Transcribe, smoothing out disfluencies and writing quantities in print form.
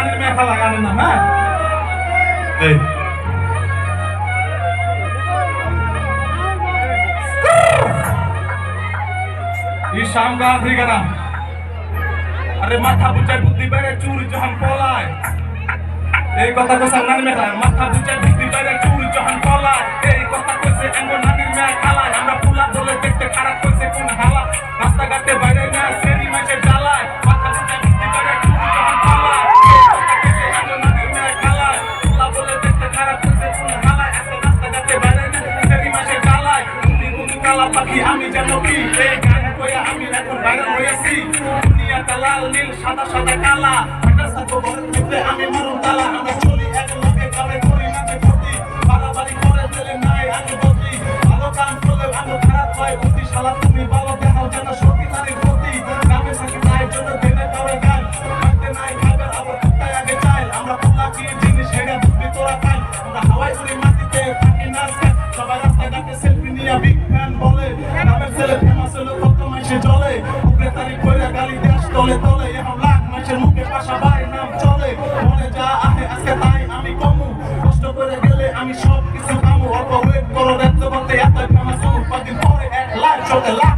নানির মেয়ে খালা গানের নাম। হ্যাঁ এই শাম গান ঠিকানা আরে মাথা বুঝায় বুদ্ধি বেড়ে চুর যখন পলায় এই কথা কইছে নানির মেয়ে মাথা বুঝায় বুদ্ধি বেড়ে চুর যখন পলায় এই কথা কইছে এমন নানির মেয়ে খালায় আমরা পুলা বলে দেখতে খারাপ কইছে কোন হালা রাস্তাঘাটে বাইরে না সেরি মাঝে জ্বালায় মাথা বুঝায় বুদ্ধি বেড়ে চুর যখন পলায় এই কথা কইছে এমন নানির মেয়ে খালায় পুলা বলে দেখতে খারাপ কইছে কোন হালা এত রাস্তাঘাটে বাইরে না সেরি মাঝে জ্বালায় তুমি তুমি কালা পাখি আমি জানো কি এই গান কইয়া আমি এখন ভাইরাল হইয়াছি দুনিয়াটা লাল নীল সাদা সাদা কালা একটা সাথে বলতে আমি মারুন তালা আমরা চলি এক লগে কালে করি না ক্ষতি বাড়াবাড়ি করে ফেলে নাই আমি গতি ভালো কাম করলে ভালো খারাপ হয় অতি শালা তুমি ভালো দেখাও যেন সত্যি নারীর প্রতি গ্রামে থাকি তাই জন্য দেনে কাউরে গান হাতে নাই খাবার আবার কোথায় আগে চাই আমরা পোলা কি জিনিস সেটা বুঝবি তোরা খাই আমরা হাওয়াই উড়ি মাটিতে থাকি নাচ গান সবাই রাস্তাঘাটে সেলফি নিয়ে বিগ ফ্যান বলে গ্রামের ছেলে ফেমাস হলো কত মাইসে জলে উপরে তারিখ কইরা গালি দেশ তলে তলে এখন লাখ মাইসের মুখে পাশা বাড়ি নাম চলে মনে যা আহে আজকে তাই আমি কমু কষ্ট করে গেলে আমি সব কিছু কামু অল্প ওয়েট করো দেখতে বলতে এত ফেমাস কদিন পরে এক লাখ চলে লাখ